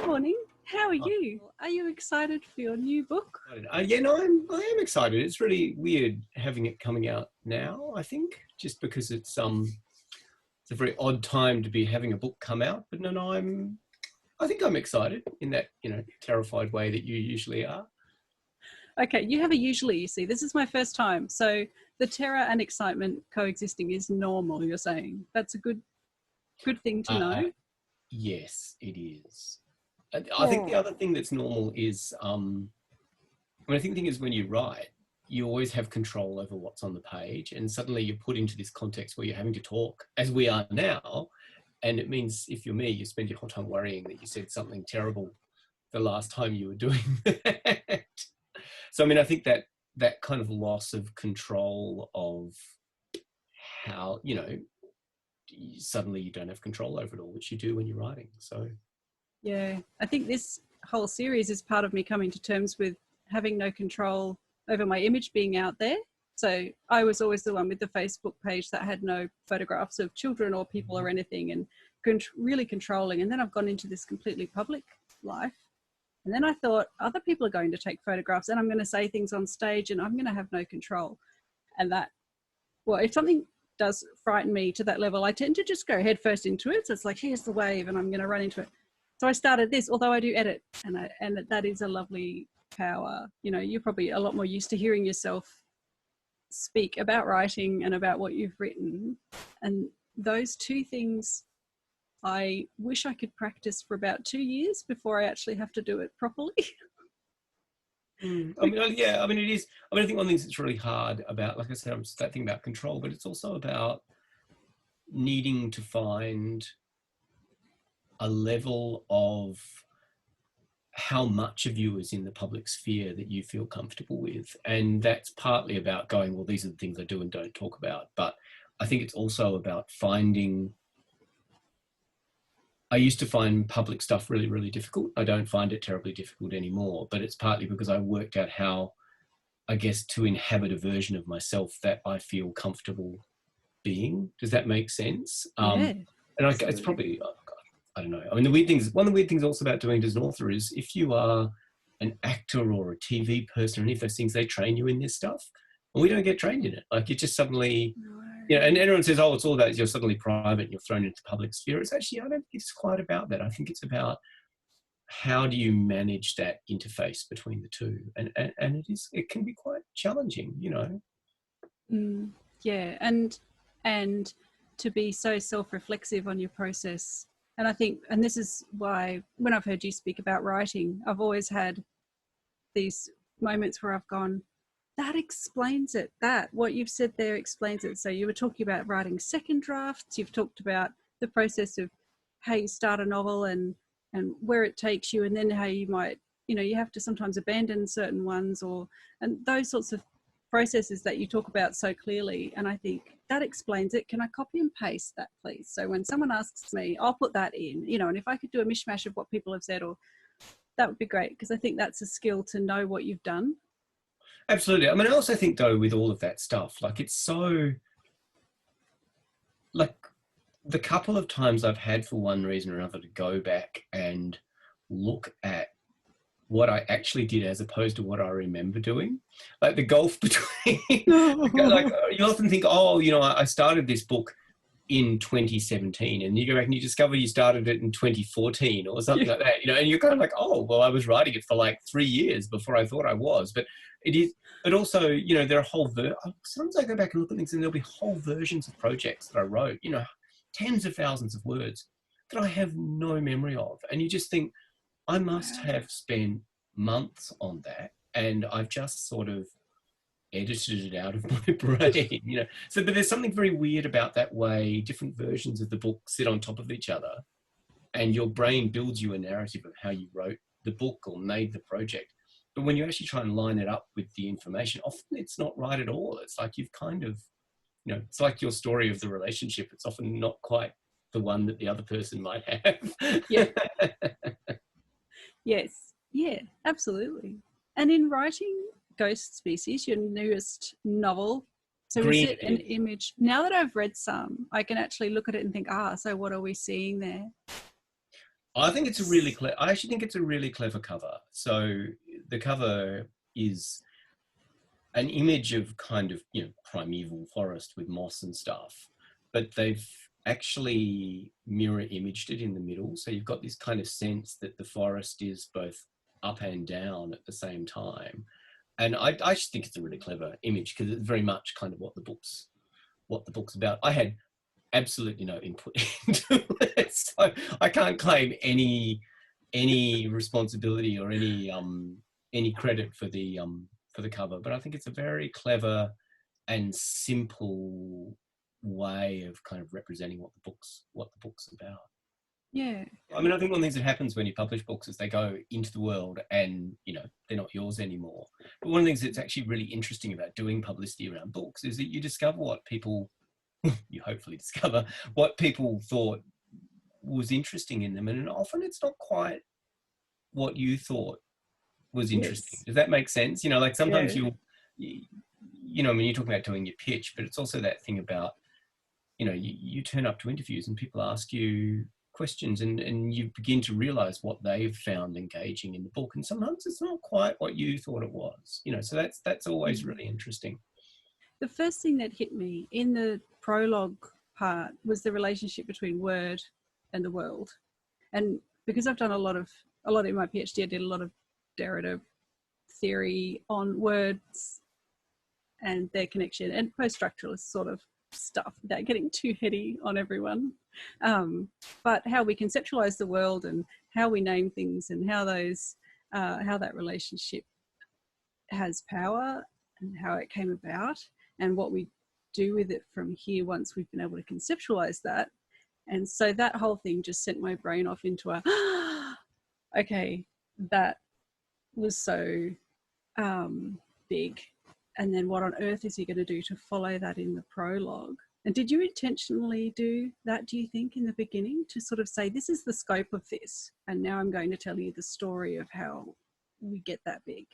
morning. How are you? Are you excited for your new book? Yeah, no, I am excited. It's really weird having it coming out now, I think, just because it's a very odd time to be having a book come out. But no, I think I'm excited in that, terrified way that you usually are. Okay, you have a usually, you see. This is my first time. So the terror and excitement coexisting is normal, you're saying. That's a good thing to know. Yes, it is. I think the other thing that's normal is, I think the thing is when you write, you always have control over what's on the page, and suddenly you're put into this context where you're having to talk, as we are now, and it means, if you're me, you spend your whole time worrying that you said something terrible the last time you were doing that. So, I think that kind of loss of control of how, suddenly you don't have control over it all, which you do when you're writing. So yeah, I think this whole series is part of me coming to terms with having no control over my image being out there. So I was always the one with the Facebook page that had no photographs of children or people or anything, and really controlling. And then I've gone into this completely public life. And then I thought, other people are going to take photographs and I'm going to say things on stage and I'm going to have no control. And if something does frighten me to that level, I tend to just go head first into it. So it's like, here's the wave and I'm going to run into it. So I started this, although I do edit, and that is a lovely power. You're probably a lot more used to hearing yourself speak about writing and about what you've written. And those two things, I wish I could practice for about 2 years before I actually have to do it properly. It is. I think one thing that's really hard about, like I said, it's that thing about control, but it's also about needing to find a level of how much of you is in the public sphere that you feel comfortable with. And that's partly about going, well, these are the things I do and don't talk about. But I think it's also about I used to find public stuff really, really difficult. I don't find it terribly difficult anymore, but it's partly because I worked out how, I guess, to inhabit a version of myself that I feel comfortable being. Does that make sense? Yeah, and it's probably, I don't know. One of the weird things also about doing it as an author is if you are an actor or a TV person or any of those things, they train you in this stuff. And we don't get trained in it. Like you just suddenly, and everyone says, oh, it's all about you're suddenly private and you're thrown into the public sphere. It's actually, I don't think it's quite about that. I think it's about how do you manage that interface between the two? And it can be quite challenging, Yeah, and to be so self-reflexive on your process. And I think, and this is why when I've heard you speak about writing, I've always had these moments where I've gone, that explains it. What you've said there explains it. So you were talking about writing second drafts. You've talked about the process of how you start a novel and where it takes you, and then how you might, you have to sometimes abandon certain ones and those sorts of processes that you talk about so clearly. And I think that explains it. Can I copy and paste that, please? So when someone asks me, I'll put that in, and if I could do a mishmash of what people have said, that would be great, because I think that's a skill to know what you've done. Absolutely. I also think, though, with all of that stuff, like it's so, like the couple of times I've had for one reason or another to go back and look at what I actually did as opposed to what I remember doing, like the gulf between, like you often think, oh, I started this book in 2017, and you go back and you discover you started it in 2014 or something like that, and you're kind of like, oh, well, I was writing it for like 3 years before I thought I was. But it is, but also, there are sometimes I go back and look at things and there'll be whole versions of projects that I wrote, tens of thousands of words that I have no memory of. And you just think, I must have spent months on that, and I've just sort of edited it out of my brain, So, but there's something very weird about that way different versions of the book sit on top of each other, and your brain builds you a narrative of how you wrote the book or made the project. But when you actually try and line it up with the information, often it's not right at all. It's like you've kind of, it's like your story of the relationship. It's often not quite the one that the other person might have. Yeah. Yes. Yeah, absolutely. And in writing Ghost Species, your newest novel, so is it an image? Now that I've read some, I can actually look at it and think, so what are we seeing there? I think it's a really I actually think it's a really clever cover. So the cover is an image of kind of, you know, primeval forest with moss and stuff, but they've actually mirror imaged it in the middle. So you've got this kind of sense that the forest is both up and down at the same time. And I just think it's a really clever image because it's very much kind of what the book's about. I had absolutely no input into it, so I can't claim any responsibility or any credit for the cover. But I think it's a very clever and simple way of kind of representing what the book's about. Yeah. I mean, I think one of the things that happens when you publish books is they go into the world and, you know, they're not yours anymore. But one of the things that's actually really interesting about doing publicity around books is that you discover what people, you hopefully discover what people thought was interesting in them. And often it's not quite what you thought was interesting. Yes. Does that make sense? You know, like sometimes Yeah. you know, when you're talking about doing your pitch, but it's also that thing about, you know, you turn up to interviews and people ask you questions and you begin to realize what they've found engaging in the book. And sometimes it's not quite what you thought it was, you know, so that's always really interesting. The first thing that hit me in the prologue part was the relationship between word and the world. And because I've done a lot in my PhD, I did a lot of Derrida theory on words and their connection and post-structuralist sort of stuff without getting too heady on everyone. But how we conceptualize the world and how we name things and how that relationship has power and how it came about and what we do with it from here once we've been able to conceptualize that. And so that whole thing just sent my brain off into a, okay, that was so big. And then what on earth is he going to do to follow that in the prologue? And did you intentionally do that, do you think, in the beginning, to sort of say, this is the scope of this, and now I'm going to tell you the story of how we get that big?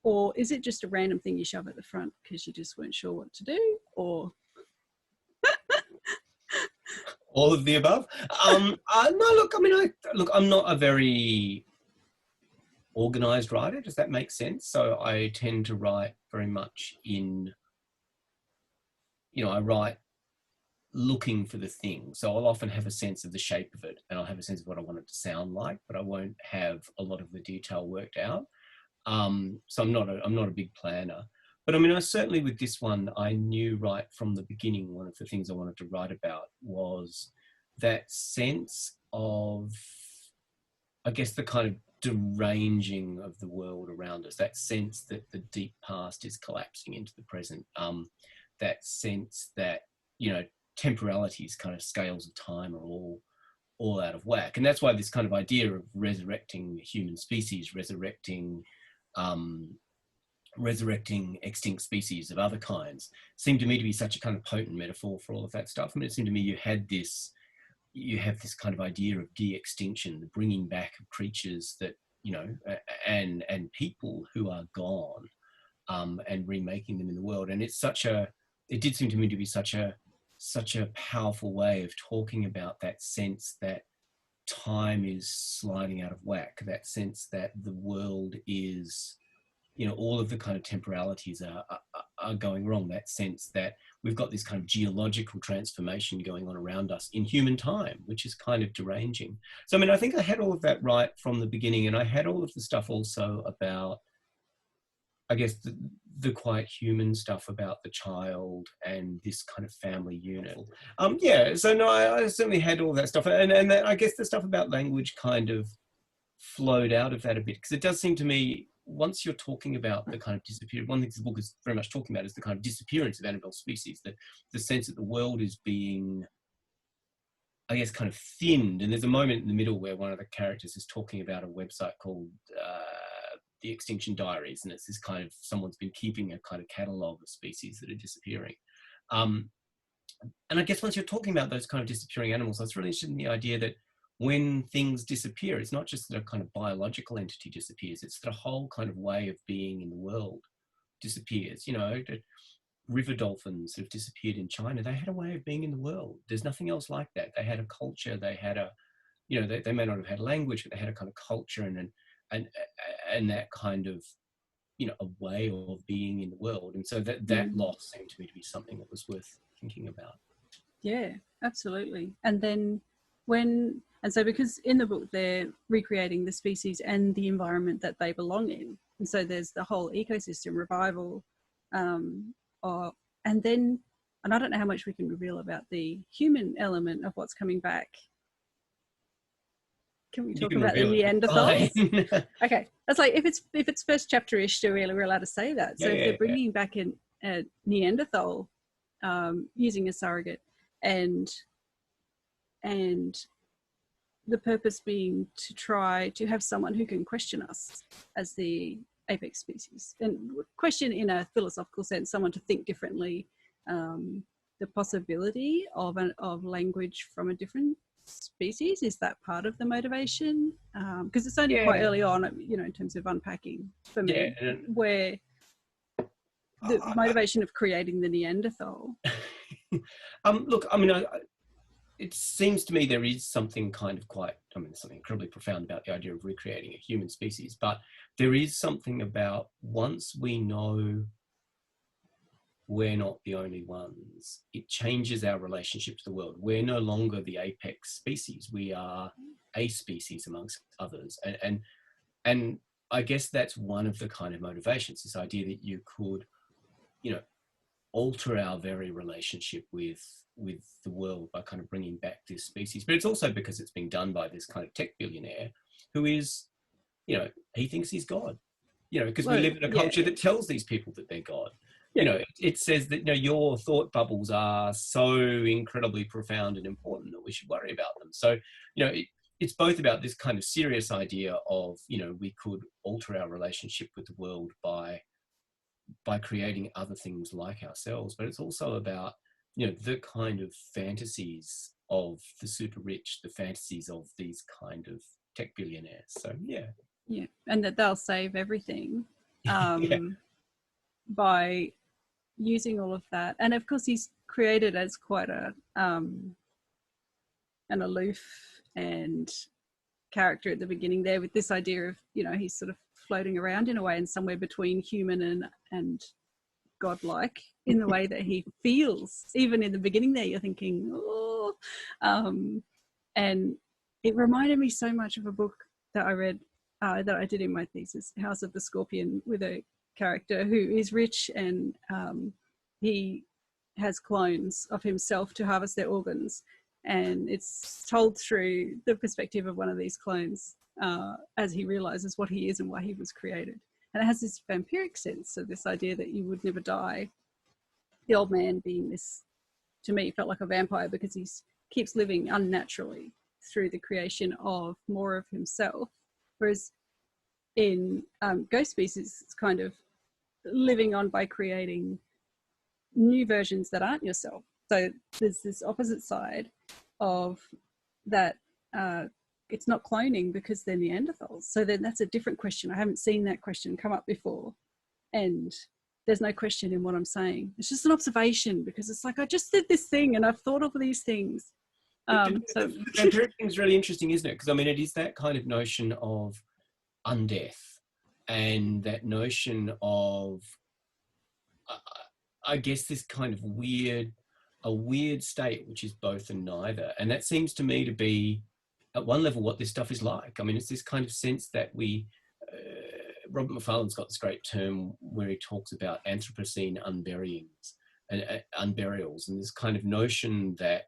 Or is it just a random thing you shove at the front because you just weren't sure what to do? Or All of the above. No, look, I mean, I'm not a very organized writer. Does that make sense? So I tend to write very much in, you know, I write looking for the thing. So I'll often have a sense of the shape of it and I'll have a sense of what I want it to sound like, but I won't have a lot of the detail worked out. So I'm not a big planner. But I mean, I certainly with this one, I knew right from the beginning, one of the things I wanted to write about was that sense of, I guess, the kind of deranging of the world around us, that sense that the deep past is collapsing into the present, that sense that, you know, temporalities, kind of scales of time, are all out of whack. And that's why this kind of idea of resurrecting the human species, resurrecting extinct species of other kinds, seemed to me to be such a kind of potent metaphor for all of that stuff. I mean, it seemed to me you have this kind of idea of de-extinction, the bringing back of creatures that, you know, and people who are gone, and remaking them in the world. And it did seem to me to be such a powerful way of talking about that sense that time is sliding out of whack, that sense that the world is, you know, all of the kind of temporalities are going wrong, that sense that we've got this kind of geological transformation going on around us in human time, which is kind of deranging. So, I mean, I think I had all of that right from the beginning, and I had all of the stuff also about, I guess, the quite human stuff about the child and this kind of family unit. Yeah, so no, I certainly had all that stuff. And I guess the stuff about language kind of flowed out of that a bit, because it does seem to me, once you're talking about the kind of disappearance, one thing the book is very much talking about is the kind of disappearance of animal species, the sense that the world is being, I guess, kind of thinned. And there's a moment in the middle where one of the characters is talking about a website called The Extinction Diaries, and it's this kind of, someone's been keeping a kind of catalogue of species that are disappearing. And I guess once you're talking about those kind of disappearing animals, I was really interested in the idea that when things disappear, it's not just that a kind of biological entity disappears, it's that a whole kind of way of being in the world disappears. You know, river dolphins have disappeared in China. They had a way of being in the world. There's nothing else like that. They had a culture, they had a you know, they may not have had language, but they had a kind of culture and that kind of, you know, a way of being in the world. And so that loss seemed to me to be something that was worth thinking about. Yeah, absolutely. And then so because in the book they're recreating the species and the environment that they belong in, and so there's the whole ecosystem revival, and I don't know how much we can reveal about the human element of what's coming back. Can we talk about the Neanderthals? Okay, that's like if it's first chapter-ish, we're allowed to say that. So if they're bringing back a Neanderthal using a surrogate, and the purpose being to try to have someone who can question us as the apex species, and question in a philosophical sense, someone to think differently, the possibility of language from a different species. Is that part of the motivation? Because it's only quite early on, you know, in terms of unpacking for me, where the motivation of creating the Neanderthal. Look, I mean, it seems to me there is something kind of something incredibly profound about the idea of recreating a human species, but there is something about once we know we're not the only ones, it changes our relationship to the world. We're no longer the apex species. We are a species amongst others. And I guess that's one of the kind of motivations, this idea that you could, you know, alter our very relationship with the world by kind of bringing back this species. But it's also because it's being done by this kind of tech billionaire who is, you know, he thinks he's God, you know, because we live in a culture that tells these people that they're God. You know, it says that, you know, your thought bubbles are so incredibly profound and important that we should worry about them. So, you know, it's both about this kind of serious idea of, you know, we could alter our relationship with the world by creating other things like ourselves, but it's also about, you know, the kind of fantasies of the super rich, the fantasies of these kind of tech billionaires. So yeah, and that they'll save everything by using all of that. And of course he's created as quite a an aloof and character at the beginning there, with this idea of, you know, he's sort of floating around in a way and somewhere between human and godlike in the way that he feels. Even in the beginning there, you're thinking, oh, and it reminded me so much of a book that I read, that I did in my thesis, House of the Scorpion, with a character who is rich, and he has clones of himself to harvest their organs, and it's told through the perspective of one of these clones as he realizes what he is and why he was created. And it has this vampiric sense of this idea that you would never die. The old man being this, to me, felt like a vampire because he keeps living unnaturally through the creation of more of himself. Whereas in Ghost Species, it's kind of living on by creating new versions that aren't yourself. So there's this opposite side of that. It's not cloning because they're Neanderthals. So then that's a different question. I haven't seen that question come up before. And there's no question in what I'm saying. It's just an observation, because it's like, I just did this thing and I've thought of these things. So the vampiric thing is really interesting, isn't it? Because I mean, it is that kind of notion of undeath, and that notion of, I guess, this kind of a weird state, which is both and neither. And that seems to me to be, at one level, what this stuff is like. I mean, it's this kind of sense that Robert Macfarlane's got this great term where he talks about Anthropocene unburyings and unburials, and this kind of notion that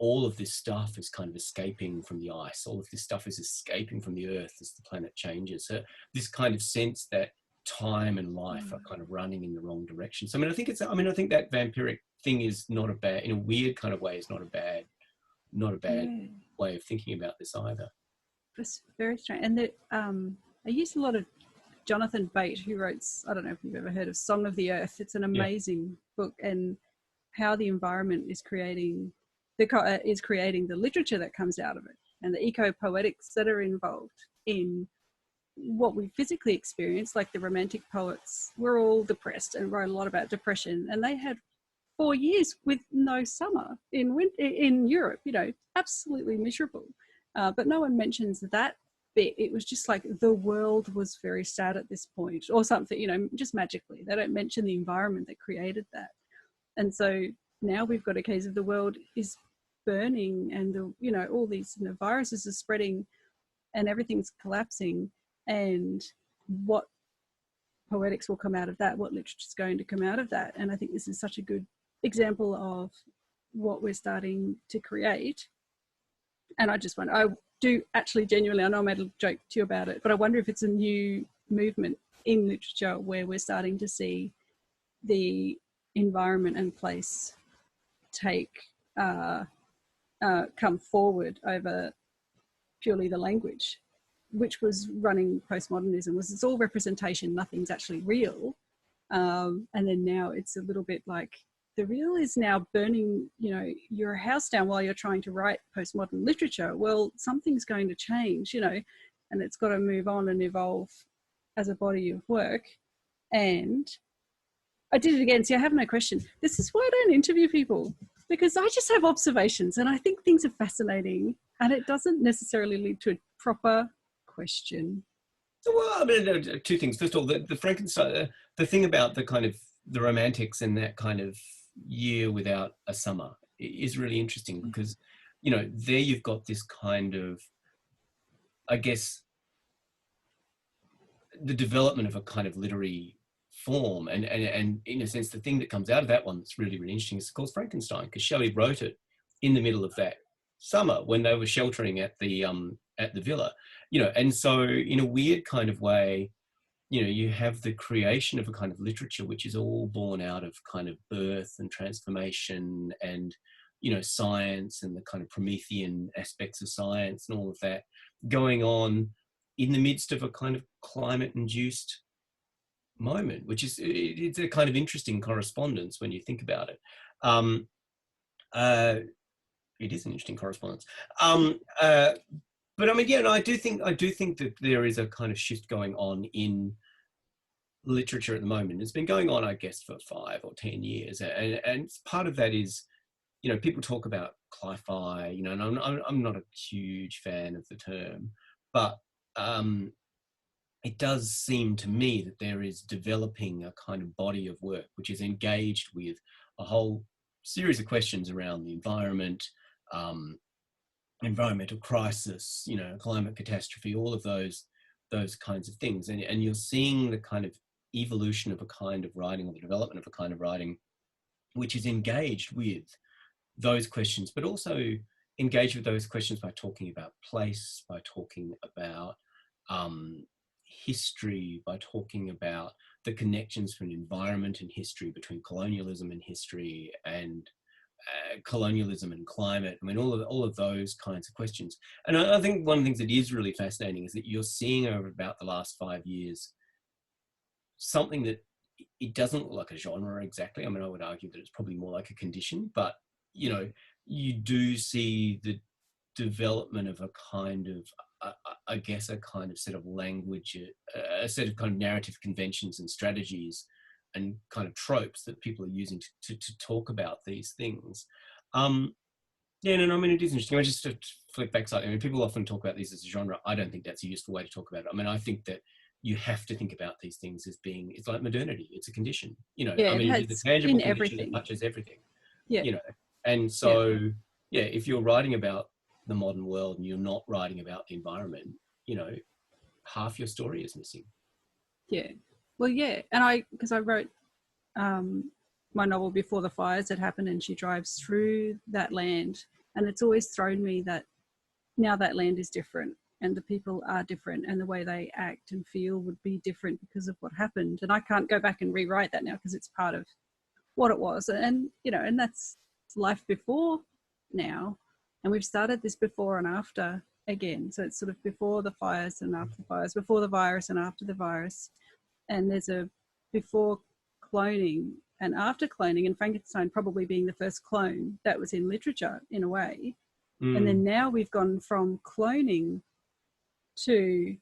all of this stuff is kind of escaping from the ice. All of this stuff is escaping from the earth as the planet changes. So this kind of sense that time and life are kind of running in the wrong direction. So I mean, I think that vampiric thing is not a bad, in a weird kind of way, is not a bad way of thinking about this either. It's very strange. And I use a lot of Jonathan Bate, who wrote, I don't know if you've ever heard of Song of the Earth. It's an amazing book, and how the environment is creating the literature that comes out of it, and the ecopoetics that are involved in what we physically experience. Like the Romantic poets were all depressed and wrote a lot about depression, and they had 4 years with no summer in Europe, you know, absolutely miserable. but no one mentions that bit. It was just like the world was very sad at this point or something, you know, just magically. They don't mention the environment that created that. And so now we've got a case of the world is burning and the, you know, all these, you know, viruses are spreading and everything's collapsing, and what poetics will come out of that, what literature is going to come out of that. And I think this is such a good example of what we're starting to create. And I just wonder, I do actually genuinely, I know I made a joke to you about it, but I wonder if it's a new movement in literature where we're starting to see the environment and place take come forward over purely the language, which was running postmodernism, was it's all representation, nothing's actually real. And then now it's a little bit like the real is now burning, you know, your house down while you're trying to write postmodern literature. Well, something's going to change, you know, and it's got to move on and evolve as a body of work. And I did it again. See, I have no question. This is why I don't interview people, because I just have observations and I think things are fascinating and it doesn't necessarily lead to a proper question. Well, I mean, two things. First of all, the Frankenstein, the thing about the kind of the romantics and that kind of year without a summer is really interesting because, you know, there you've got this kind of, I guess, the development of a kind of literary form. And in a sense, the thing that comes out of that one that's really, really interesting is, of course, Frankenstein, because Shelley wrote it in the middle of that summer when they were sheltering at the villa, you know. And so in a weird kind of way, you know, you have the creation of a kind of literature which is all born out of kind of birth and transformation and, you know, science and the kind of Promethean aspects of science and all of that going on in the midst of a kind of climate-induced moment, which is, it's a kind of interesting correspondence when you think about it. It is an interesting correspondence. But I mean, yeah, no, I do think that there is a kind of shift going on in literature at the moment. It's been going on, I guess, for 5 or 10 years, and part of that is, you know, people talk about cli-fi, you know, and I'm not a huge fan of the term, but it does seem to me that there is developing a kind of body of work which is engaged with a whole series of questions around the environment, environmental crisis, you know, climate catastrophe, all of those kinds of things. And you're seeing the kind of evolution of a kind of writing, or the development of a kind of writing which is engaged with those questions, but also engaged with those questions by talking about place, by talking about history, by talking about the connections between environment and history, between colonialism and history, and colonialism and climate. I mean, all of those kinds of questions. And I think one of the things that is really fascinating is that you're seeing over about the last 5 years something that it doesn't look like a genre exactly. I mean, I would argue that it's probably more like a condition, but, you know, you do see the development of a kind of, I guess, a kind of set of language, a set of kind of narrative conventions and strategies and kind of tropes that people are using to talk about these things. Yeah, no, I mean, it is interesting. I just to flip back slightly. I mean, people often talk about these as a genre. I don't think that's a useful way to talk about it. I mean, I think that you have to think about these things as being, it's like modernity. It's a condition, you know. Yeah, I mean, it's a tangible condition everything. that touches everything. Yeah. You know, and so, yeah, if you're writing about the modern world and you're not writing about the environment, you know, half your story is missing. Yeah. Well, yeah. And because I wrote my novel before the fires had happened, and she drives through that land, and it's always thrown me that now that land is different and the people are different and the way they act and feel would be different because of what happened. And I can't go back and rewrite that now because it's part of what it was. And, you know, and that's life before now. And we've started this before and after again. So it's sort of before the fires and after the fires, before the virus and after the virus. And there's a before cloning and after cloning, and Frankenstein probably being the first clone that was in literature in a way. And then now we've gone from cloning to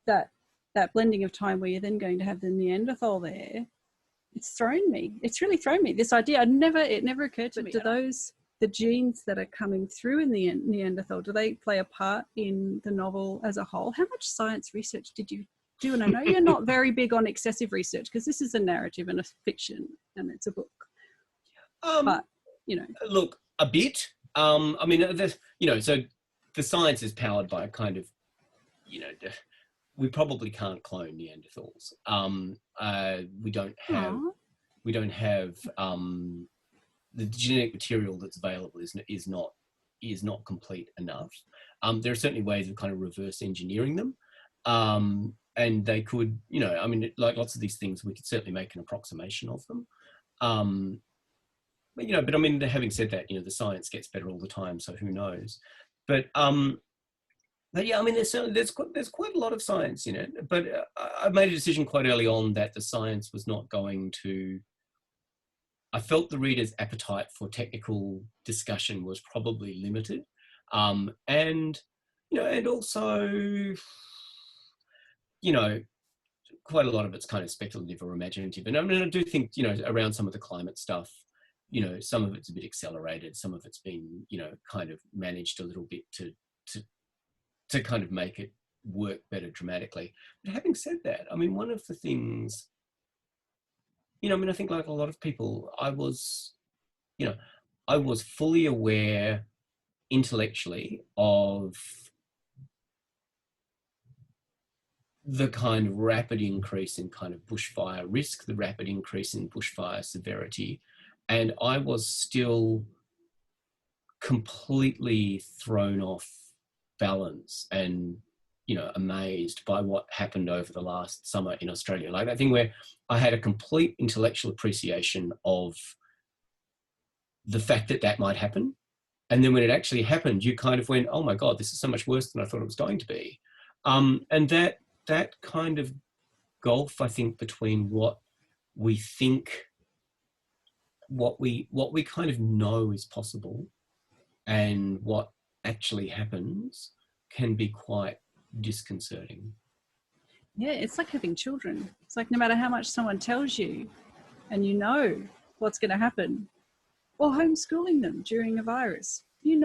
that blending of time where you're then going to have the Neanderthal there. It's thrown me. It's really thrown me. This idea, it never occurred to me. Do those the genes that are coming through in the Neanderthal, do they play a part in the novel as a whole? How much science research did you do? And I know you're not very big on excessive research because this is a narrative and a fiction and it's a book. But, you know. Look, a bit. I mean, so the science is powered by a kind of, we probably can't clone Neanderthals. We don't have the genetic material that's available is not complete enough. There are certainly ways of kind of reverse engineering them. And they could, I mean, like lots of these things, we could certainly make an approximation of them. But I mean, having said that, the science gets better all the time, so who knows? But yeah, I mean, there's quite a lot of science in it. But I made a decision quite early on that the science was not going to. I felt the reader's appetite for technical discussion was probably limited, and also, quite a lot of it's kind of speculative or imaginative. And I mean, I do think, around some of the climate stuff, some of it's a bit accelerated, some of it's been, kind of managed a little bit to kind of make it work better dramatically. But having said that, I mean, one of the things, I think like a lot of people, I was fully aware intellectually of the kind of rapid increase in kind of bushfire risk, the rapid increase in bushfire severity. And I was still completely thrown off balance and, amazed by what happened over the last summer in Australia. Like that thing where I had a complete intellectual appreciation of the fact that that might happen. And then when it actually happened, you kind of went, oh my God, this is so much worse than I thought it was going to be. And that kind of gulf, I think, between what we think, what we kind of know is possible and what actually happens can be quite disconcerting. Yeah, it's like having children. It's like no matter how much someone tells you and you know what's going to happen, or homeschooling them during a virus, you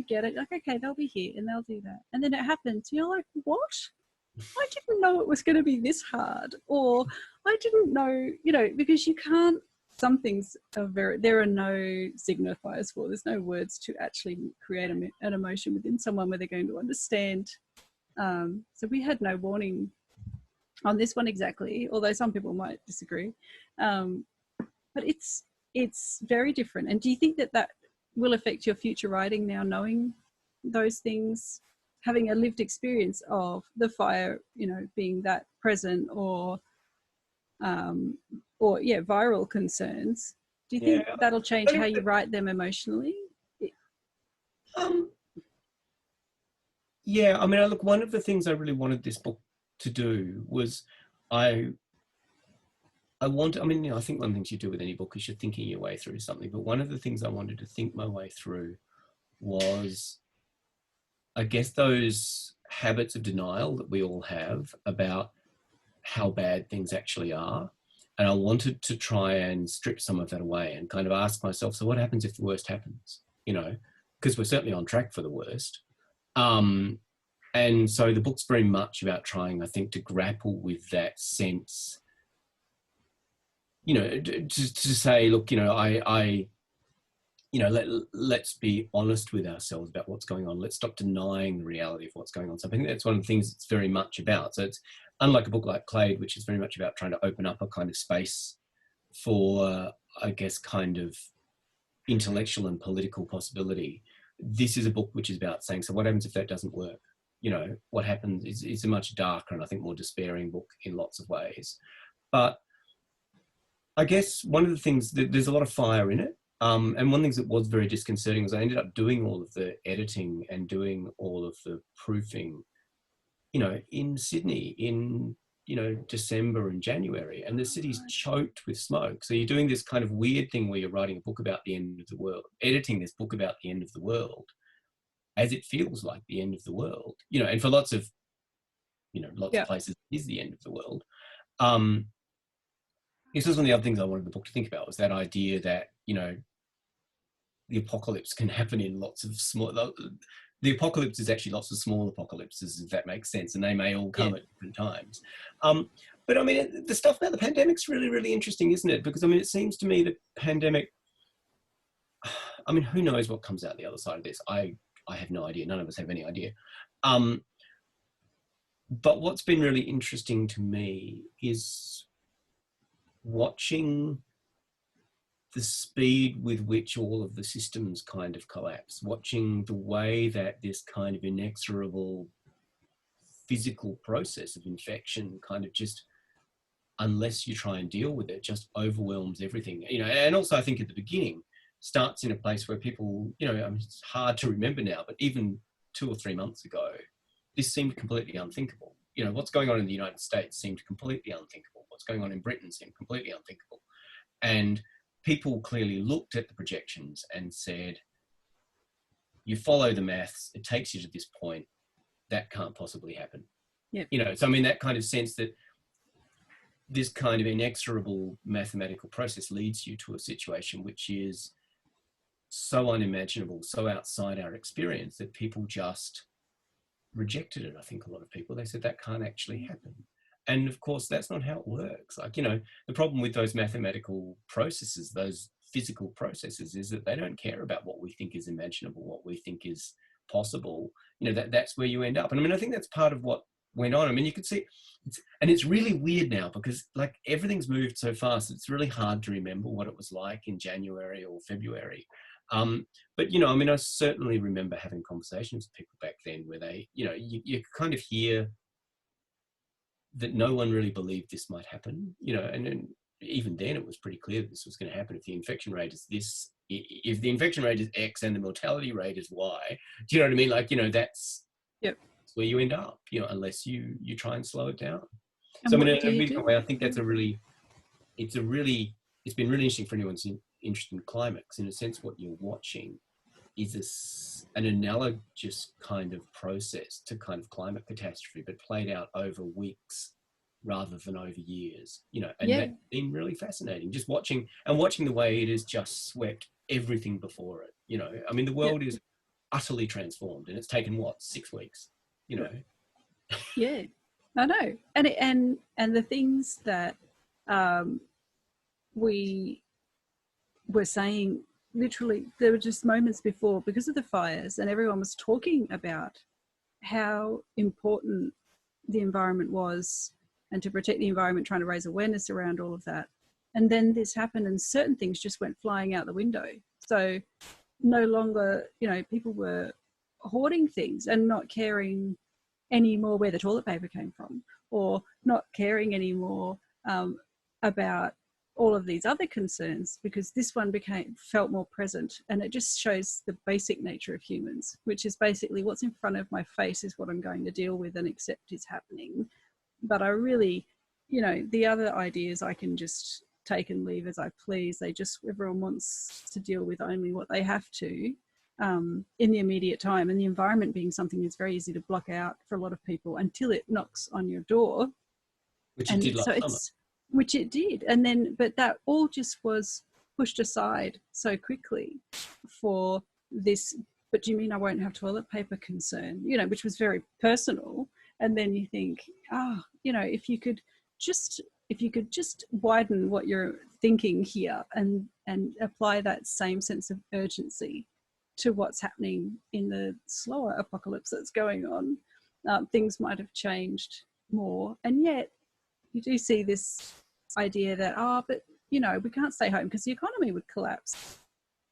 get it, like, okay, they'll be here and they'll do that. And then it happens. You're like, what? I didn't know it was going to be this hard. Or I didn't know, because you can't, some things are there are no signifiers for, there's no words to actually create an emotion within someone where they're going to understand. So we had no warning on this one exactly, although some people might disagree. But it's very different. And do you think that will affect your future writing now, knowing those things, having a lived experience of the fire, being that present, or viral concerns? Do you think that'll change how you write them emotionally? Yeah, I mean, look, one of the things I really wanted this book to do was I think one of the things you do with any book is you're thinking your way through something. But one of the things I wanted to think my way through was, I guess, those habits of denial that we all have about how bad things actually are. And I wanted to try and strip some of that away and kind of ask myself, so what happens if the worst happens? Because we're certainly on track for the worst. And so the book's very much about trying, I think, to grapple with that sense, to say, look, let's be honest with ourselves about what's going on. Let's stop denying the reality of what's going on. So I think that's one of the things it's very much about. So it's unlike a book like Clade, which is very much about trying to open up a kind of space for, I guess, kind of intellectual and political possibility. This is a book which is about saying, so what happens if that doesn't work? What happens is a much darker and I think more despairing book in lots of ways. But I guess one of the things, there's a lot of fire in it. And one of the things that was very disconcerting was I ended up doing all of the editing and doing all of the proofing, in Sydney in, December and January, and the city's choked with smoke. So you're doing this kind of weird thing where you're writing a book about the end of the world, editing this book about the end of the world, as it feels like the end of the world, and for lots of, of places it is the end of the world. This was one of the other things I wanted the book to think about, was that idea that, the apocalypse can happen in lots of small, the apocalypse is actually lots of small apocalypses, if that makes sense, and they may all come at different times. But I mean, the stuff about the pandemic's really, really interesting, isn't it? Because I mean, it seems to me the pandemic, I mean, who knows what comes out the other side of this? I have no idea. None of us have any idea. But what's been really interesting to me is watching the speed with which all of the systems kind of collapse, watching the way that this kind of inexorable physical process of infection kind of just, unless you try and deal with it, just overwhelms everything. You know, and also I think at the beginning starts in a place where people, you know, I mean, it's hard to remember now, but even 2 or 3 months ago, this seemed completely unthinkable. You know, what's going on in the United States seemed completely unthinkable. What's going on in Britain seemed completely unthinkable. And people clearly looked at the projections and said, you follow the maths, it takes you to this point, that can't possibly happen. Yep. You know, so I mean, that kind of sense that this kind of inexorable mathematical process leads you to a situation which is so unimaginable, so outside our experience that people just rejected it. I think a lot of people, they said that can't actually happen. And of course, that's not how it works. Like, you know, the problem with those mathematical processes, those physical processes, is that they don't care about what we think is imaginable, what we think is possible. You know, that's where you end up. And I mean, I think that's part of what went on. I mean, you could see, and it's really weird now because like everything's moved so fast. It's really hard to remember what it was like in January or February. But, you know, I mean, I certainly remember having conversations with people back then where they, you know, you kind of hear that no one really believed this might happen, you know, and even then it was pretty clear that this was going to happen. If the infection rate is this, if the infection rate is X and the mortality rate is Y, do you know what I mean? Like, you know, that's where you end up, you know, unless you try and slow it down. And so I mean, in a way, I think that's it's been really interesting for anyone who's interested in climate, because in a sense what you're watching is an analogous kind of process to kind of climate catastrophe, but played out over weeks rather than over years, you know, and that's been really fascinating, just watching the way it has just swept everything before it, you know. I mean, the world is utterly transformed, and it's taken, what, 6 weeks, you know? Yeah, I know. And the things that we were saying, literally, there were just moments before, because of the fires, and everyone was talking about how important the environment was and to protect the environment, trying to raise awareness around all of that. And then this happened and certain things just went flying out the window. So no longer, you know, people were hoarding things and not caring anymore where the toilet paper came from, or not caring anymore about all of these other concerns, because this one felt more present. And it just shows the basic nature of humans, which is basically what's in front of my face is what I'm going to deal with and accept is happening. But I really, you know, the other ideas I can just take and leave as I please. Everyone wants to deal with only what they have to in the immediate time, and the environment being something that's very easy to block out for a lot of people until it knocks on your door. Which it did last summer. Which it did. And then, but that all just was pushed aside so quickly for this, but do you mean I won't have toilet paper concern, you know, which was very personal. And then you think, you know, if you could just widen what you're thinking here and apply that same sense of urgency to what's happening in the slower apocalypse that's going on, things might have changed more. And yet you do see this idea that, but, you know, we can't stay home because the economy would collapse.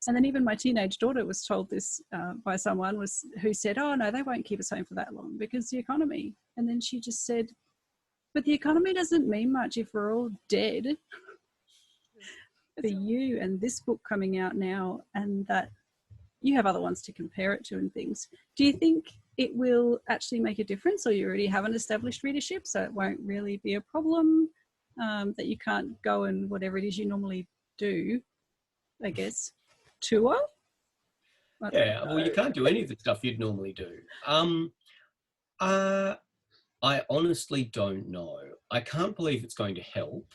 And then even my teenage daughter was told this by someone who said, oh, no, they won't keep us home for that long because the economy. And then she just said, but the economy doesn't mean much if we're all dead. For you and this book coming out now, and that you have other ones to compare it to and things, do you think it will actually make a difference, or you already have an established readership so it won't really be a problem, that you can't go and whatever it is you normally do, I guess, tour? Yeah, well, you can't do any of the stuff you'd normally do. I honestly don't know. I can't believe it's going to help.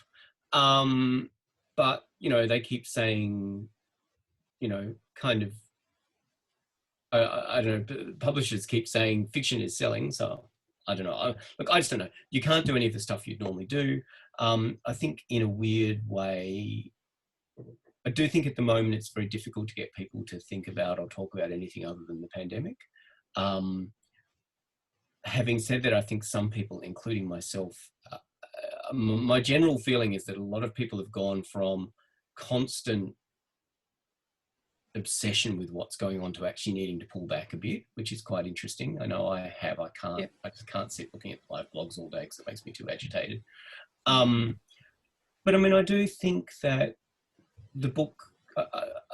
But, you know, they keep saying you know, kind of, I don't know, publishers keep saying fiction is selling, so I don't know. Look, I just don't know. You can't do any of the stuff you'd normally do. I think in a weird way, I do think at the moment it's very difficult to get people to think about or talk about anything other than the pandemic. Having said that, I think some people, including myself, my general feeling is that a lot of people have gone from constant obsession with what's going on to actually needing to pull back a bit, which is quite interesting. I know I have. I can't. Yep. I just can't sit looking at live blogs all day because it makes me too agitated. But I mean, I do think that the book.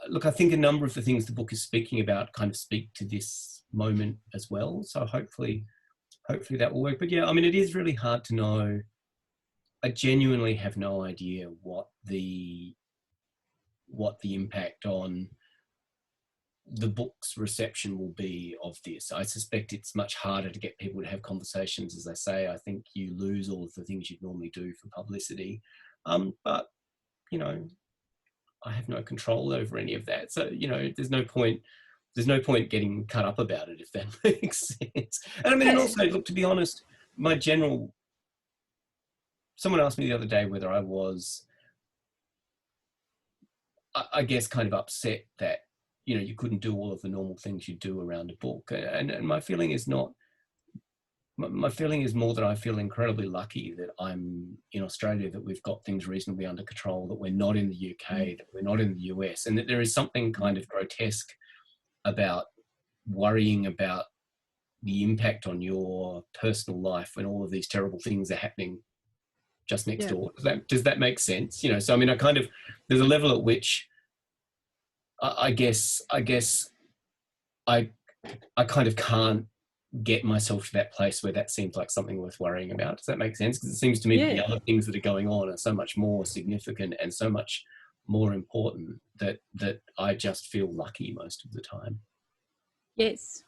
Look, I think a number of the things the book is speaking about kind of speak to this moment as well. So hopefully that will work. But yeah, I mean, it is really hard to know. I genuinely have no idea what the impact on the book's reception will be of this. I suspect it's much harder to get people to have conversations. As I say, I think you lose all of the things you'd normally do for publicity. But, you know, I have no control over any of that. So, you know, there's no point getting cut up about it, if that makes sense. And I mean, and also, look, to be honest, someone asked me the other day whether I was, I guess, kind of upset that, you know, you couldn't do all of the normal things you do around a book. And my feeling is not, my feeling is more that I feel incredibly lucky that I'm in Australia, that we've got things reasonably under control, that we're not in the UK, that we're not in the US, and that there is something kind of grotesque about worrying about the impact on your personal life when all of these terrible things are happening just next door. Does that make sense? You know, so I mean, there's a level at which I guess I kind of can't get myself to that place where that seems like something worth worrying about. Does that make sense? Because it seems to me that the other things that are going on are so much more significant and so much more important that I just feel lucky most of the time. Yes.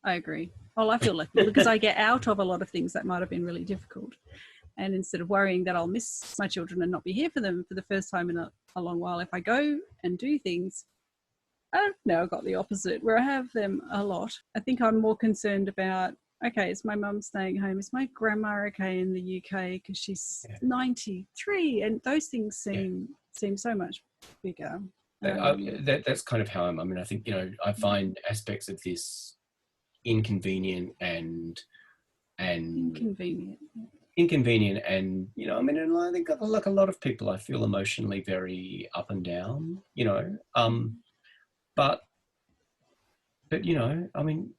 I agree. Well, I feel lucky because I get out of a lot of things that might have been really difficult. And instead of worrying that I'll miss my children and not be here for them for the first time in a long while, if I go and do things, now I've got the opposite, where I have them a lot. I think I'm more concerned about, okay, is my mum staying home? Is my grandma okay in the UK because she's 93? And those things seem so much bigger. That's kind of how I mean, I think, you know, I find aspects of this inconvenient and inconvenient and, you know, I mean, and I think like a lot of people, I feel emotionally very up and down, you know, but you know, I mean,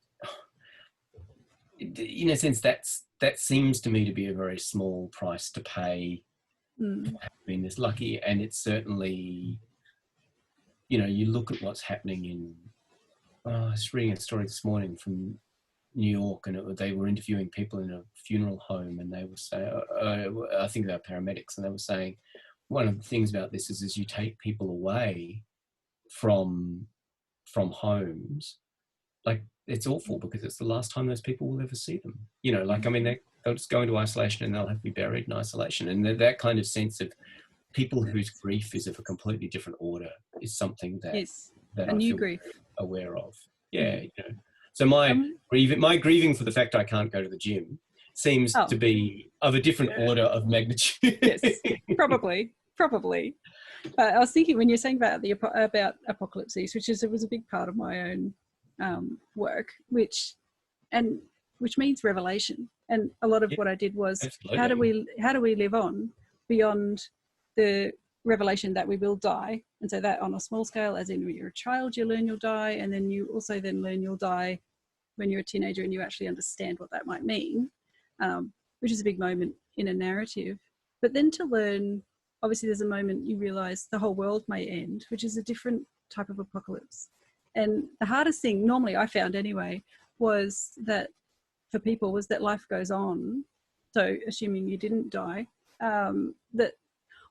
in a sense, that seems to me to be a very small price to pay for being this lucky. And it's certainly, you know, you look at what's happening in, I was reading a story this morning from New York, and they were interviewing people in a funeral home, and they were saying, I think they were paramedics, and they were saying, one of the things about this is you take people away from homes, like, it's awful because it's the last time those people will ever see them. You know, like, I mean, they'll just go into isolation and they'll have to be buried in isolation. And that kind of sense of people whose grief is of a completely different order is something that I feel grief aware of. Yeah, you know. So my grieving for the fact I can't go to the gym seems to be of a different order of magnitude. Yes, probably. But I was thinking when you're saying about apocalypses, which was a big part of my own work, which means revelation. And a lot of what I did was, how do we live on beyond the revelation that we will die? And so that on a small scale, as in when you're a child, you learn you'll die, and then you also then learn you'll die when you're a teenager and you actually understand what that might mean, which is a big moment in a narrative. But then to learn, obviously there's a moment you realize the whole world may end, which is a different type of apocalypse. And the hardest thing, normally I found anyway, was that for people was that life goes on. So assuming you didn't die,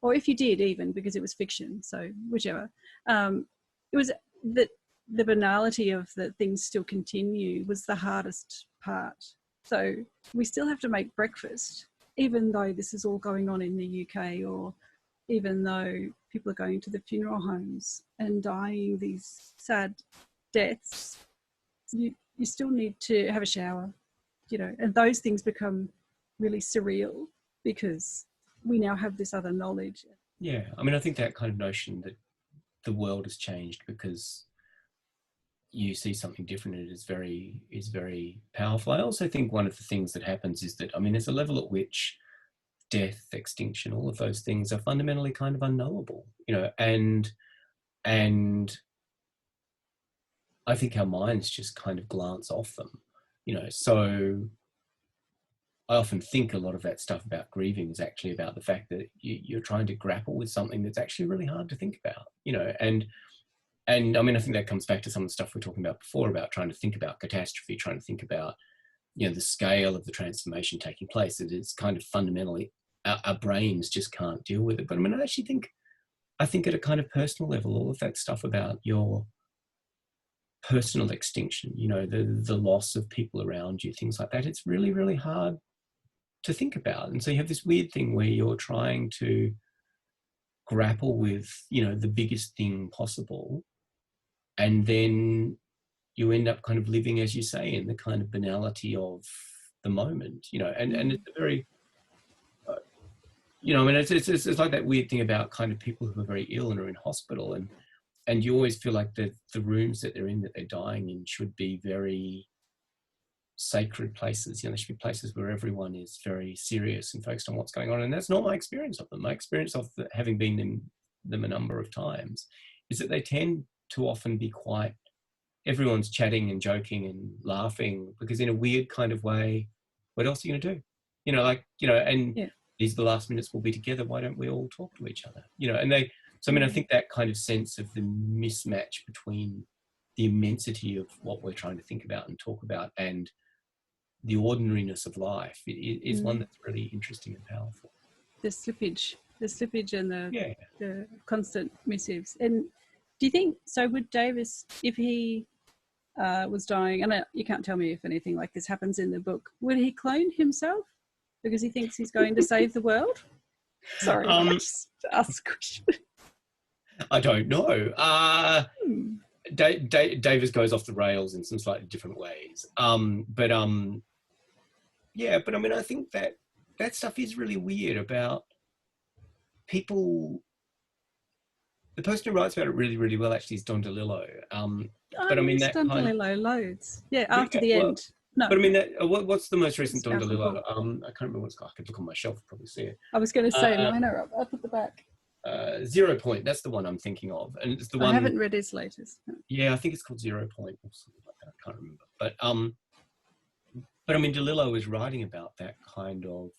or if you did even, because it was fiction, so whichever, it was that the banality of that things still continue was the hardest part. So we still have to make breakfast, even though this is all going on in the UK, or even though people are going to the funeral homes and dying these sad deaths, you still need to have a shower, you know, and those things become really surreal because we now have this other knowledge. Yeah, I mean, I think that kind of notion that the world has changed because you see something different and it is very powerful. I also think one of the things that happens is that, I mean, there's a level at which death, extinction, all of those things are fundamentally kind of unknowable, you know, and I think our minds just kind of glance off them, you know. So I often think a lot of that stuff about grieving is actually about the fact that you're trying to grapple with something that's actually really hard to think about, you know, and I mean, I think that comes back to some of the stuff we were talking about before about trying to think about catastrophe, trying to think about, you know, the scale of the transformation taking place. It is kind of fundamentally, our brains just can't deal with it. But I mean, I think at a kind of personal level, all of that stuff about your personal extinction, you know, the loss of people around you, things like that, it's really, really hard to think about. And so you have this weird thing where you're trying to grapple with, you know, the biggest thing possible, and then you end up kind of living, as you say, in the kind of banality of the moment, you know, and it's a very, you know, I mean, it's like that weird thing about kind of people who are very ill and are in hospital, and you always feel like the rooms that they're in, that they're dying in, should be very sacred places. You know, they should be places where everyone is very serious and focused on what's going on. And that's not my experience of them. My experience of having been in them a number of times is that they tend to often be quite, everyone's chatting and joking and laughing, because in a weird kind of way, what else are you going to do? You know, like, you know, and these are the last minutes we'll be together. Why don't we all talk to each other? You know, and so I mean, I think that kind of sense of the mismatch between the immensity of what we're trying to think about and talk about and the ordinariness of life is one that's really interesting and powerful. The slippage and the constant missives. And do you think, so would Davis, if he was dying, and you can't tell me if anything like this happens in the book, would he clone himself because he thinks he's going to save the world? Sorry, I just asked a question. I don't know. Davis goes off the rails in some slightly different ways. Yeah, but I mean, I think that stuff is really weird about people. The person who writes about it really, really well actually is Don DeLillo. But I mean, that Don kind DeLillo loads. Yeah, after the end. No. But I mean, what's the most recent Don DeLillo? I can't remember what it's called. I could look on my shelf and probably see it. I was going to say mine are up at the back. 0 Point. That's the one I'm thinking of, and it's the one. I haven't read his latest. No. Yeah, I think it's called 0 Point or something like that. I can't remember. But I mean, DeLillo is writing about that kind of,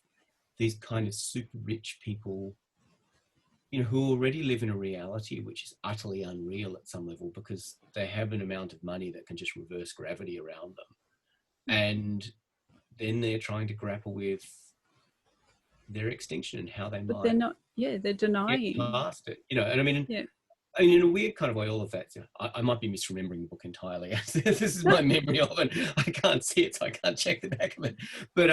these kind of super rich people, you know, who already live in a reality which is utterly unreal at some level because they have an amount of money that can just reverse gravity around them. And then they're trying to grapple with their extinction and how they might. But they're not, they're denying. Get past it, you know, and I mean, I mean, in a weird kind of way, all of that, I might be misremembering the book entirely. This is my memory of it. I can't see it, so I can't check the back of it. But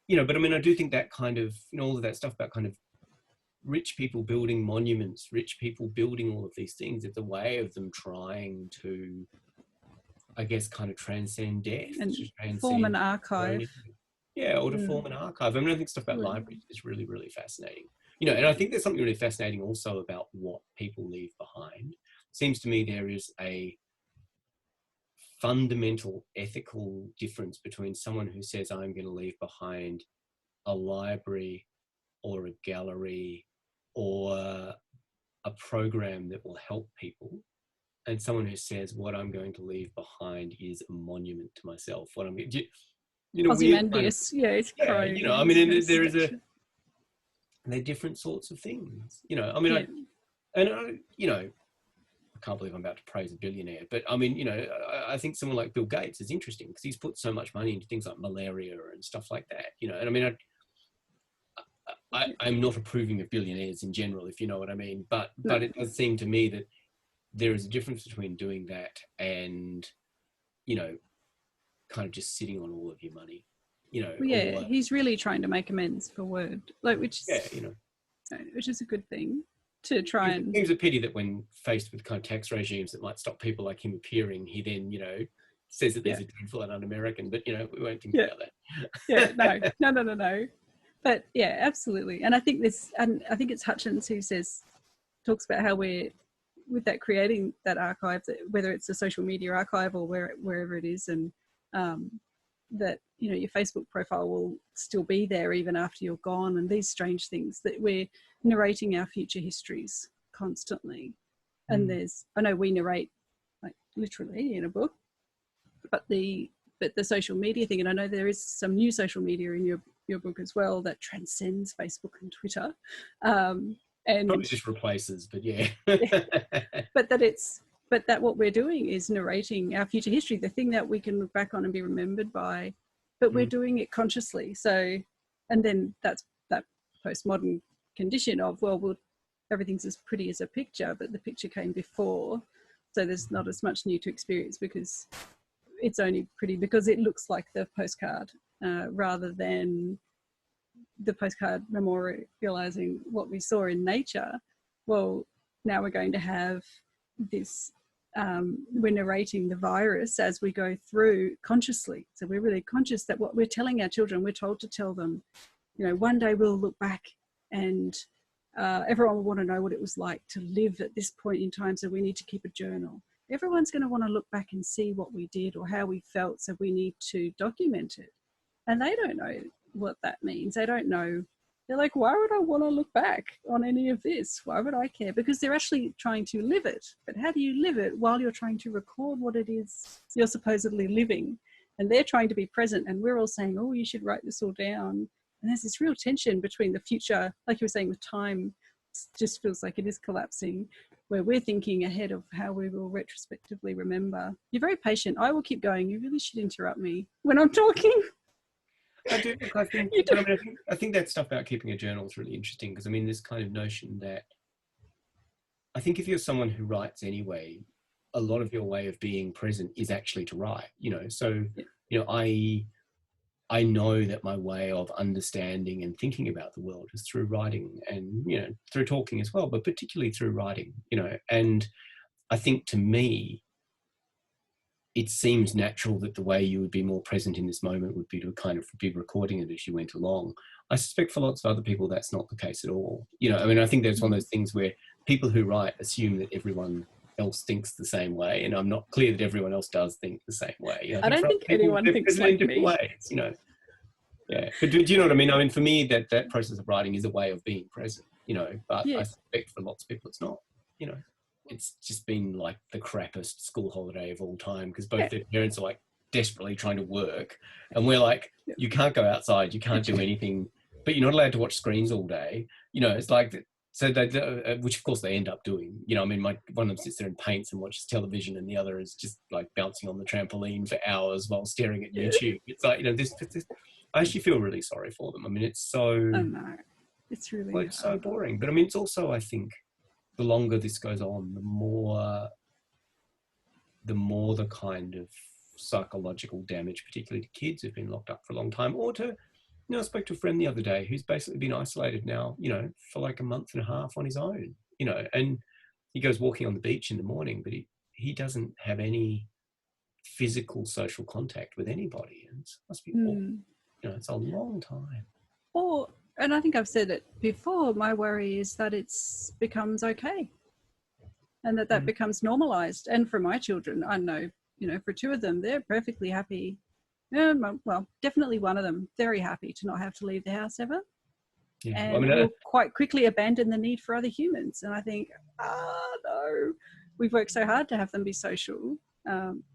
you know, but I mean, I do think that kind of, you know, all of that stuff about kind of rich people building monuments, rich people building all of these things, it's a way of them trying to, I guess, kind of transcend death. And form an archive. Yeah, or to form an archive. I mean, I think stuff about libraries is really, really fascinating. You know, and I think there's something really fascinating also about what people leave behind. It seems to me there is a fundamental ethical difference between someone who says, I'm going to leave behind a library or a gallery or a program that will help people, and someone who says, what I'm going to leave behind is a monument to myself. What I'm going to, you know, Ozymandias, it's crying. You know, I mean, they're different sorts of things, you know. I mean, you know, I can't believe I'm about to praise a billionaire, but I mean, you know, I think someone like Bill Gates is interesting because he's put so much money into things like malaria and stuff like that, you know. And I mean, I'm not approving of billionaires in general, if you know what I mean, but it does seem to me that there is a difference between doing that and, you know, kind of just sitting on all of your money. You know, well, he's really trying to make amends for Word, like which is, you know, which is a good thing. to try It and... seems a pity that when faced with kind of tax regimes that might stop people like him appearing, he then, you know, says that these are dreadful and un-American, but, you know, we won't think about that. No. But yeah, absolutely. And I think it's Hutchins who talks about how we're, with that, creating that archive, whether it's a social media archive or wherever it is, and that, you know, your Facebook profile will still be there even after you're gone, and these strange things, that we're narrating our future histories constantly. And I know we narrate, like, literally in a book, but the social media thing, and I know there is some new social media in your book as well that transcends Facebook and Twitter, and probably just replaces, but yeah. but that what we're doing is narrating our future history, the thing that we can look back on and be remembered by, but we're doing it consciously. So, and then that's that postmodern condition of, well, everything's as pretty as a picture, but the picture came before, so there's not as much new to experience because it's only pretty because it looks like the postcard, rather than the postcard memorializing what we saw in nature. Well, now we're going to have this, we're narrating the virus as we go through consciously. So we're really conscious that what we're telling our children, we're told to tell them, you know, one day we'll look back and everyone will want to know what it was like to live at this point in time, so we need to keep a journal. Everyone's going to want to look back and see what we did or how we felt, so we need to document it. And they don't know what that means. They don't know. They're like, why would I want to look back on any of this? Why would I care? Because they're actually trying to live it. But how do you live it while you're trying to record what it is you're supposedly living? And they're trying to be present, and we're all saying, oh, you should write this all down. And there's this real tension between the future, like you were saying with time, just feels like it is collapsing, where we're thinking ahead of how we will retrospectively remember. You're very patient. I will keep going. You really should interrupt me when I'm talking. I do. I think that stuff about keeping a journal is really interesting, because I mean, this kind of notion that I think if you're someone who writes anyway, a lot of your way of being present is actually to write, you know. So, you know, I know that my way of understanding and thinking about the world is through writing, and, you know, through talking as well, but particularly through writing, you know. And I think, to me, it seems natural that the way you would be more present in this moment would be to kind of be recording it as you went along. I suspect for lots of other people that's not the case at all. You know, I mean, I think there's one of those things where people who write assume that everyone else thinks the same way, and I'm not clear that everyone else does think the same way. You know, I don't think anyone thinks like different me. ways, you know. Yeah, but do you know what I mean? I mean, for me, that process of writing is a way of being present, you know, but I suspect for lots of people it's not, you know. It's just been like the crappiest school holiday of all time, because both their parents are like desperately trying to work, and we're like, you can't go outside, you can't do anything, but you're not allowed to watch screens all day. You know, it's like, so they, which of course they end up doing. You know, I mean, one of them sits there and paints and watches television, and the other is just like bouncing on the trampoline for hours while staring at YouTube. It's like, you know, this I actually feel really sorry for them. I mean, it's so, I know. It's really, well, it's so boring. But I mean, it's also, I think, the longer this goes on, the more the kind of psychological damage, particularly to kids who've been locked up for a long time, or to, you know, I spoke to a friend the other day who's basically been isolated now, you know, for like a month and a half on his own, you know, and he goes walking on the beach in the morning, but he doesn't have any physical social contact with anybody, and it must be awful. You know, it's a long time. And I think I've said it before, my worry is that it becomes okay, and that becomes normalized. And for my children, I know, you know, for two of them, they're perfectly happy. Well, definitely one of them, very happy to not have to leave the house ever. Yeah. And I mean, will quite quickly abandon the need for other humans. And I think, no, we've worked so hard to have them be social,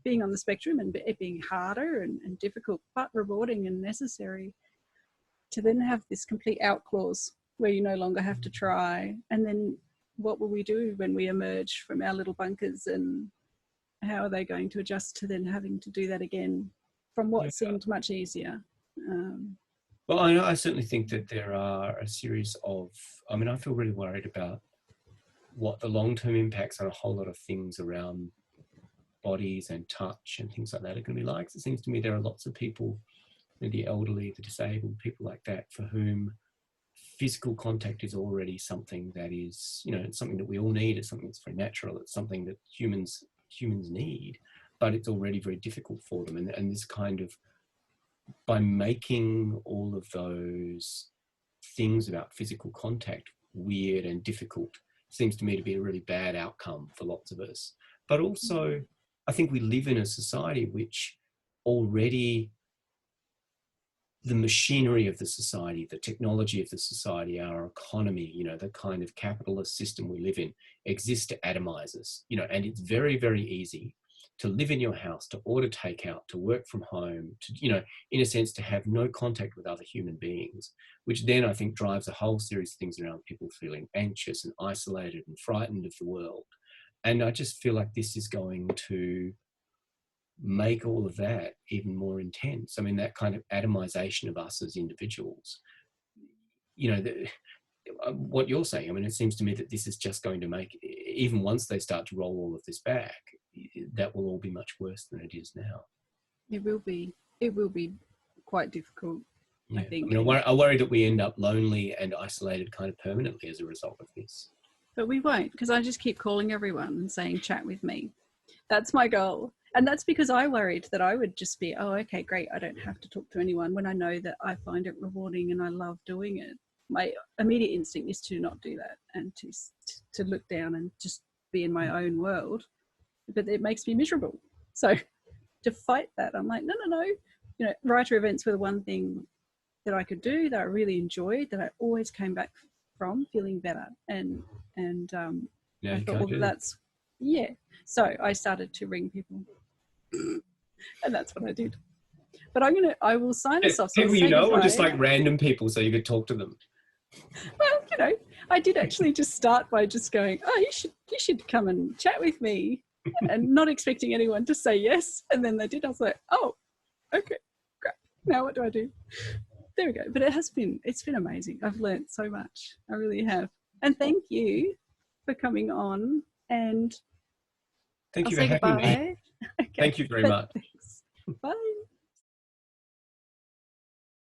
being on the spectrum, and it being harder and difficult, but rewarding and necessary, to then have this complete out clause where you no longer have to try. And then what will we do when we emerge from our little bunkers, and how are they going to adjust to then having to do that again from what seemed much easier? Well, I certainly think that there are a series of, I mean, I feel really worried about what the long-term impacts on a whole lot of things around bodies and touch and things like that are going to be like. It seems to me there are lots of people, the elderly, the disabled, people like that, for whom physical contact is already something that is, you know, it's something that we all need. It's something that's very natural. It's something that humans need, but it's already very difficult for them. And this kind of, by making all of those things about physical contact weird and difficult, seems to me to be a really bad outcome for lots of us. But also, I think we live in a society which already, the machinery of the society, the technology of the society, our economy, you know, the kind of capitalist system we live in exists to atomize us, you know, and it's very, very easy to live in your house, to order takeout, to work from home, to, you know, in a sense, to have no contact with other human beings, which then I think drives a whole series of things around people feeling anxious and isolated and frightened of the world. And I just feel like this is going to make all of that even more intense. I mean, that kind of atomization of us as individuals, you know, what you're saying, I mean, it seems to me that this is just going to make, even once they start to roll all of this back, that will all be much worse than it is now. It will be quite difficult, yeah. I think. I mean, I worry that we end up lonely and isolated kind of permanently as a result of this. But we won't, because I just keep calling everyone and saying, chat with me. That's my goal. And that's because I worried that I would just be, oh, okay, great, I don't have to talk to anyone, when I know that I find it rewarding and I love doing it. My immediate instinct is to not do that and to look down and just be in my own world. But it makes me miserable. So to fight that, I'm like, no. You know, writer events were the one thing that I could do that I really enjoyed, that I always came back from feeling better. And I thought, well, that's, yeah. So I started to ring people. And that's what I did. But I will sign us off. People you know, or just like random people so you could talk to them? Well, you know, I did actually just start by just going, oh, you should come and chat with me, and not expecting anyone to say yes. And then they did. I was like, oh, okay, great. Now what do I do? There we go. But it's been amazing. I've learned so much. I really have. And thank you for coming on. And thank you for having me. Okay. Thank you very much.